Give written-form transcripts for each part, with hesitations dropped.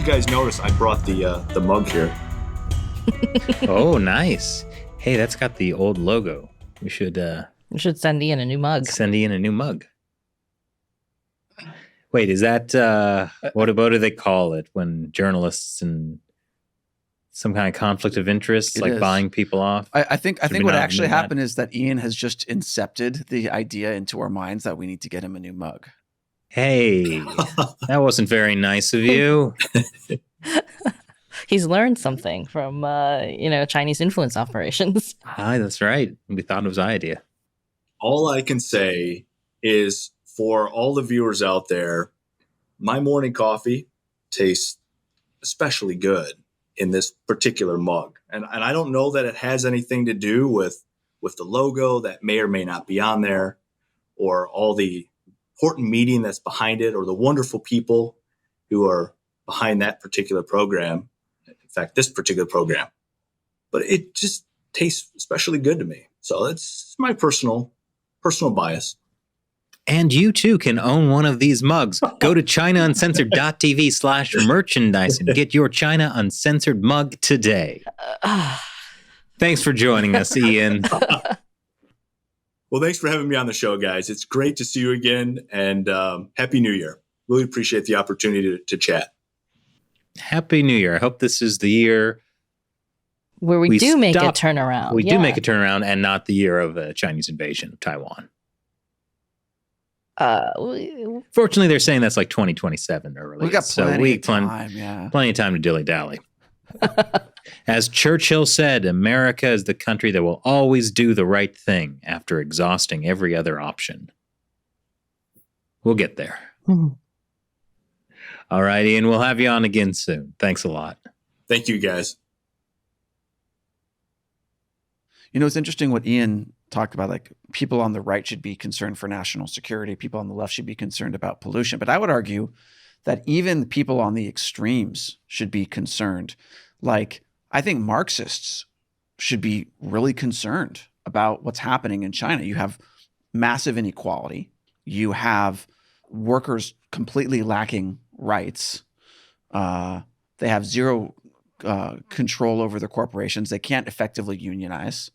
you guys notice, I brought the mug here. Oh, nice. Hey, that's got the old logo. We should send Ian a new mug. Send Ian a new mug. Wait, is that what do they call it when journalists and some kind of conflict of interest, like buying people off? I think what actually happened is that Ian has just incepted the idea into our minds that we need to get him a new mug. Hey, that wasn't very nice of you. He's learned something from Chinese influence operations. Hi, that's right. We thought it was our idea. All I can say is, for all the viewers out there, my morning coffee tastes especially good in this particular mug. And I don't know that it has anything to do with the logo that may or may not be on there, or all the important meaning that's behind it, or the wonderful people who are behind that particular program. In fact, this particular program. But it just tastes especially good to me. So it's my personal bias. And you too can own one of these mugs. Go to ChinaUncensored.tv/merchandise and get your China Uncensored mug today. Thanks for joining us, Ian. Well, thanks for having me on the show, guys. It's great to see you again, and Happy New Year. Really appreciate the opportunity to chat. Happy New Year. I hope this is the year where we do make a turnaround. We do make a turnaround, and not the year of a Chinese invasion of Taiwan. Fortunately, they're saying that's like 2027 early. We got plenty of time. Yeah, plenty of time to dilly-dally. As Churchill said, America is the country that will always do the right thing after exhausting every other option. We'll get there. All right, Ian, we'll have you on again soon. Thanks a lot. Thank you, guys. It's interesting what Ian talked about, like people on the right should be concerned for national security. People on the left should be concerned about pollution. But I would argue that even people on the extremes should be concerned. Like, I think Marxists should be really concerned about what's happening in China. You have massive inequality. You have workers completely lacking rights. They have zero control over their corporations. They can't effectively unionize.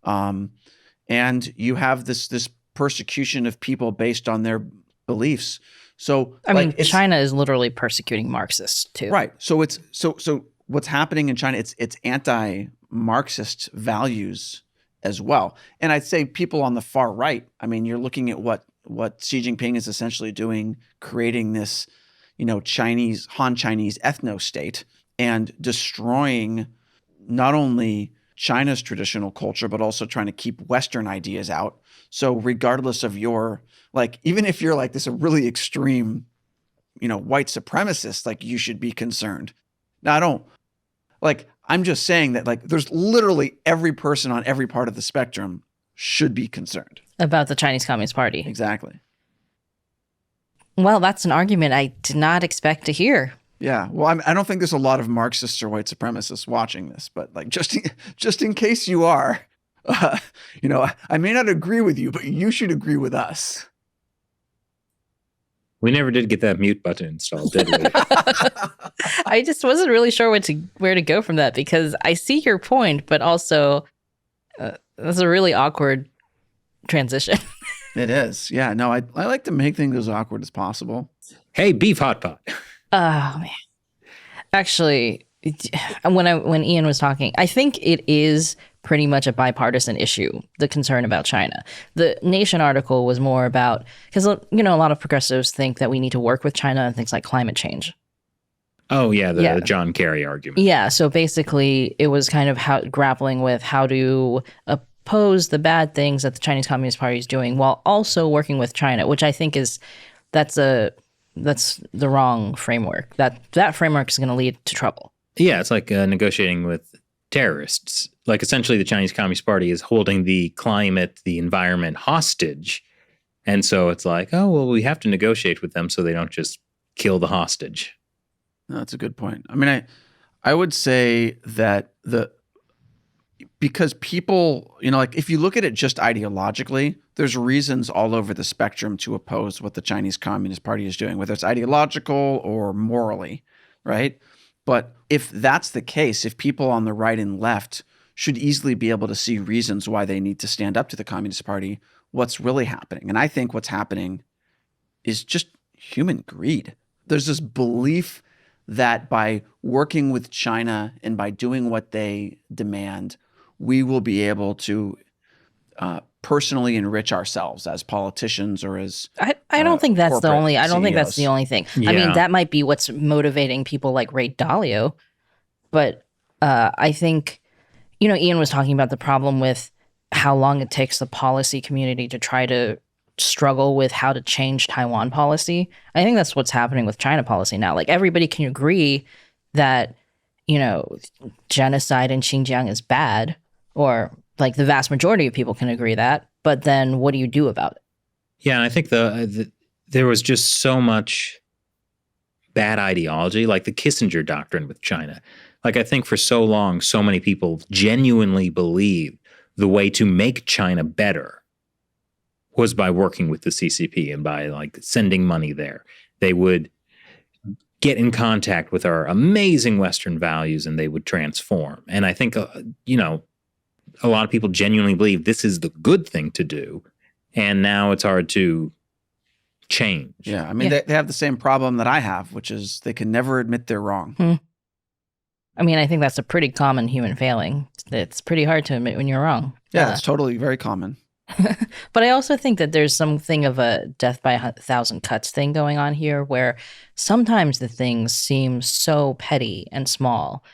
And you have this persecution of people based on their beliefs. So I mean, China is literally persecuting Marxists too. Right. So it's so what's happening in China, it's anti-Marxist values as well. And I'd say people on the far right, I mean, you're looking at what Xi Jinping is essentially doing, creating this, Han Chinese ethno-state and destroying not only China's traditional culture, but also trying to keep Western ideas out. So regardless of your, even if you're this a really extreme, white supremacist, you should be concerned. Now, I'm just saying that there's literally every person on every part of the spectrum should be concerned. About the Chinese Communist Party. Exactly. Well, that's an argument I did not expect to hear. Yeah, well, I don't think there's a lot of Marxists or white supremacists watching this, but just in case you are, I may not agree with you, but you should agree with us. We never did get that mute button installed, did we? I just wasn't really sure where to go from that, because I see your point, but also that's a really awkward transition. It is. Yeah, no, I like to make things as awkward as possible. Hey, beef hot pot. Oh, man. Actually, when Ian was talking, I think it is pretty much a bipartisan issue, the concern about China. The Nation article was more about, because, a lot of progressives think that we need to work with China on things like climate change. Oh, yeah, the John Kerry argument. Yeah, so basically it was kind of grappling with how to oppose the bad things that the Chinese Communist Party is doing while also working with China, which I think that's the wrong framework. That framework is going to lead to trouble. Yeah, it's like negotiating with terrorists. Essentially, the Chinese Communist Party is holding the climate, the environment hostage. And so it's we have to negotiate with them so they don't just kill the hostage. No, that's a good point. I mean, I would say that because people, if you look at it just ideologically, there's reasons all over the spectrum to oppose what the Chinese Communist Party is doing, whether it's ideological or morally. right? But if that's the case, if people on the right and left should easily be able to see reasons why they need to stand up to the Communist Party, what's really happening? And I think what's happening is just human greed. There's this belief that by working with China and by doing what they demand, we will be able to personally enrich ourselves as politicians or as I don't think that's the corporate only. I don't think that's the CEOs. only thing. I Yeah. mean, that might be what's motivating people like Ray Dalio, but I think, Ian was talking about the problem with how long it takes the policy community to try to struggle with how to change Taiwan policy. I think that's what's happening with China policy now. Like, everybody can agree that, genocide in Xinjiang is bad, or like the vast majority of people can agree that, but then what do you do about it? Yeah, and I think there was just so much bad ideology, like the Kissinger doctrine with China. Like, I think for so long, so many people genuinely believed the way to make China better was by working with the CCP and by like sending money there. They would get in contact with our amazing Western values and they would transform. And I think, a lot of people genuinely believe this is the good thing to do. And now it's hard to change. Yeah, I mean, They have the same problem that I have, which is they can never admit they're wrong. I mean, I think that's a pretty common human failing. It's pretty hard to admit when you're wrong. Yeah, it's totally very common. But I also think that there's something of a death by 1,000 cuts thing going on here, where sometimes the things seem so petty and small,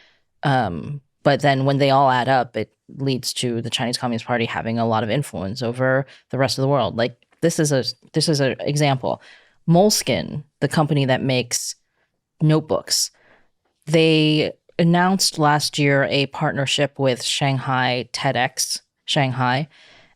but then when they all add up, it leads to the Chinese Communist Party having a lot of influence over the rest of the world. Like, this is an example. Moleskine, the company that makes notebooks, they announced last year a partnership with Shanghai TEDx Shanghai.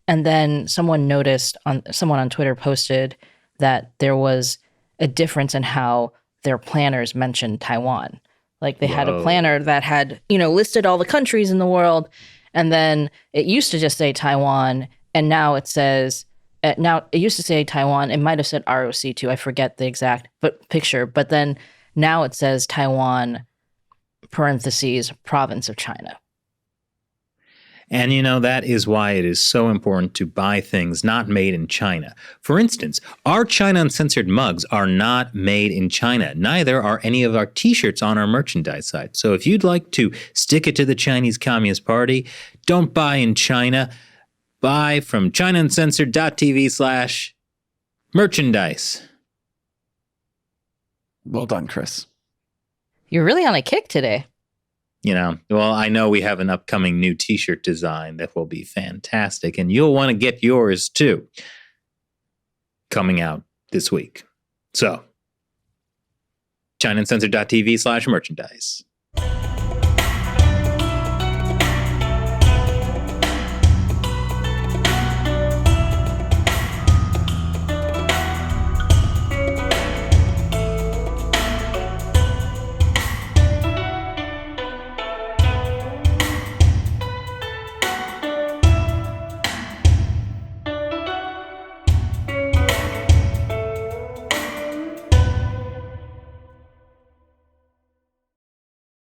And then someone on Twitter posted that there was a difference in how their planners mentioned Taiwan. Like, they had a planner that had, listed all the countries in the world. And then it used to just say Taiwan. And now it says, now it used to say Taiwan. It might have said ROC too. I forget the exact picture. But then now it says Taiwan, parentheses, province of China. And that is why it is so important to buy things not made in China. For instance, our China Uncensored mugs are not made in China. Neither are any of our t-shirts on our merchandise site. So if you'd like to stick it to the Chinese Communist Party, don't buy in China. Buy from ChinaUncensored.tv/merchandise. Well done, Chris. You're really on a kick today. Well, I know we have an upcoming new t-shirt design that will be fantastic, and you'll want to get yours too, coming out this week. So, ChinaUncensored.tv/merchandise.